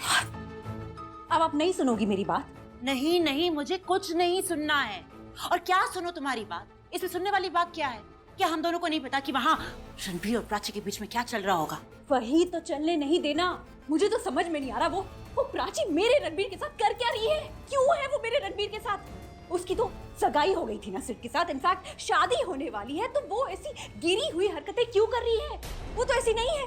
अब आप नहीं सुनोगी मेरी बात? नहीं नहीं, मुझे कुछ नहीं सुनना है। और क्या सुनो तुम्हारी बात? इसमें सुनने वाली बात क्या है? क्या हम दोनों को नहीं पता कि वहाँ रणबीर और प्राची के बीच में क्या चल रहा होगा? वही तो चलने नहीं देना। मुझे तो समझ में नहीं आ रहा वो प्राची मेरे रणबीर के साथ कर क्या रही है? क्यों है वो मेरे रणबीर के साथ? उसकी तो सगाई हो गई थी ना सिड के साथ, इनफैक्ट शादी होने वाली है, तो वो ऐसी गिरी हुई हरकतें क्यों कर रही है? वो तो ऐसी नहीं है,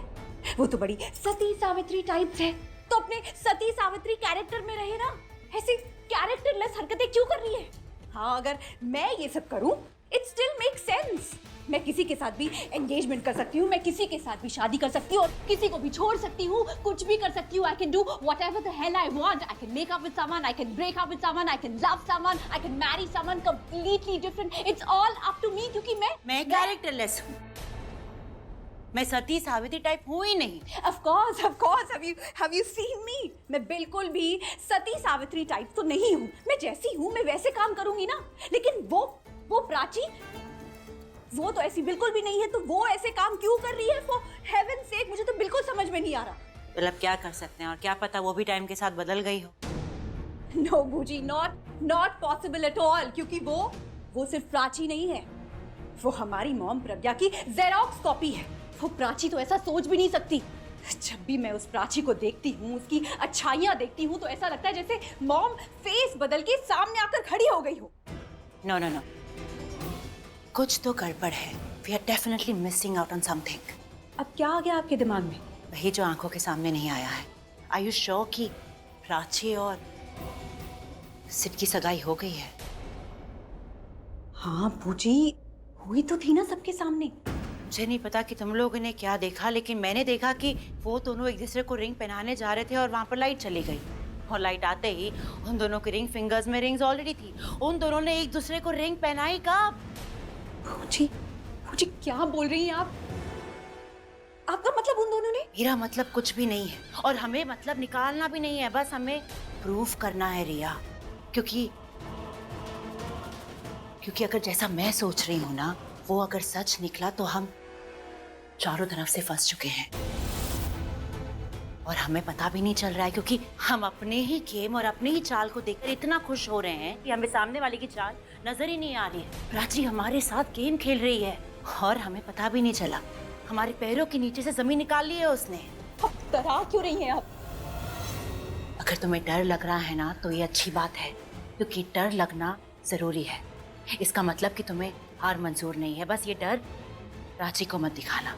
वो तो बड़ी सती सावित्री टाइप है। तो अपने सती सावित्री कैरेक्टर में रहे ना, ऐसी कैरेक्टरलेस हरकतें क्यों कर रही है? हाँ, अगर मैं ये सब करूं, इट स्टिल मेक्स सेंस। मैं किसी के साथ भी एंगेजमेंट कर सकती हूँ, मैं किसी के साथ भी शादी कर सकती हूँ और किसी को भी छोड़ सकती हूँ, कुछ भी कर सकती हूँ। I can do whatever the hell I want. I can make up with someone, I can break up with someone, I can love someone, I can marry someone completely different. It's all up to me क्योंकि मैं characterless हूँ। मैं सती Savitri type हूँ ही नहीं। Of course, have you seen me? मैं बिल्कुल भी सती Savitri type तो नहीं हूँ। मैं जैसी हूँ मैं वैसे काम करूंगी ना। लेकिन वो प्राची, वो तो ऐसी बिल्कुल भी नहीं है, तो वो ऐसे काम क्यों कर रही है? For heaven's sake, मुझे तो बिल्कुल समझ में नहीं आ रहा। मतलब क्या कर सकते हैं, और क्या पता वो भी टाइम के साथ बदल गई हो। No बूजी, not possible at all, क्योंकि वो सिर्फ प्राची नहीं है, वो हमारी मॉम प्रज्ञा की जेरोक्स कॉपी है। वो प्राची तो ऐसा सोच भी नहीं सकती। जब भी मैं उस प्राची को देखती हूँ, उसकी अच्छाइयाँ देखती हूँ, तो ऐसा लगता है जैसे मॉम फेस बदल के सामने आकर खड़ी हो गई हो। No, कुछ तो गड़बड़ है। We are definitely missing out on something. अब क्या आ गया आपके दिमाग में? वही जो आंखों के सामने नहीं आया है। Are you sure कि प्राची और सिड की सगाई हो गई है? हाँ बूजी, हुई तो थी ना सबके सामने। मुझे नहीं पता कि तुम लोगों ने क्या देखा, लेकिन मैंने देखा कि वो दोनों एक दूसरे को रिंग पहनाने जा रहे थे और वहां पर लाइट चली गई। और लाइट आते ही उन दोनों की रिंग फिंगर्स में रिंग्स ऑलरेडी थी। उन दोनों ने एक दूसरे को रिंग पहनाई कब? मुझे क्या बोल रही हैं आप? आपका मतलब उन दोनों ने? मेरा मतलब कुछ भी नहीं है और हमें मतलब निकालना भी नहीं है, बस हमें प्रूफ करना है रिया। क्योंकि अगर जैसा मैं सोच रही हूँ ना, वो अगर सच निकला तो हम चारों तरफ से फंस चुके हैं और हमें पता भी नहीं चल रहा है, क्योंकि हम अपने ही गेम और अपने ही चाल को देखकर इतना खुश हो रहे हैं कि हमें सामने वाले की चाल नजर ही नहीं आ रही है। प्राची हमारे साथ गेम खेल रही है और हमें पता भी नहीं चला। हमारे पैरों के नीचे से जमीन निकाल ली है उसने। अब डरा क्यों रही हैं आप? अगर तुम्हें डर लग रहा है ना, तो ये अच्छी बात है, क्योंकि डर लगना जरूरी है। इसका मतलब कि तुम्हें हार मंजूर नहीं है। बस ये डर प्राची को मत दिखाना,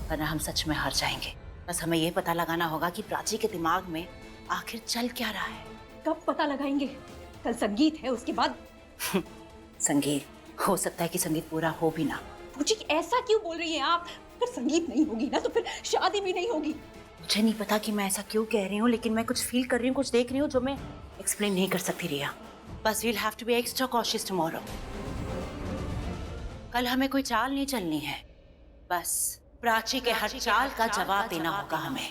वरना हम सच में हार जाएंगे। बस हमें ये पता लगाना होगा कि प्राची के दिमाग में आखिर चल क्या रहा है। कब पता लगाएंगे? कल संगीत है, उसके बाद संगीत? हो सकता है कि संगीत पूरा हो भी ना। मुझे ऐसा क्यों बोल रही हैं आप? अगर संगीत नहीं होगी ना, तो फिर शादी भी नहीं होगी। मुझे नहीं पता कि मैं ऐसा क्यों कह रही हूँ, लेकिन मैं कुछ फील कर रही हूँ, कुछ देख रही हूँ जो मैं एक्सप्लेन नहीं कर सकती रिया। बस we'll have to be extra cautious tomorrow. कल हमें कोई चाल नहीं चलनी है, बस प्राची के हर चाल का जवाब देना होगा हमें।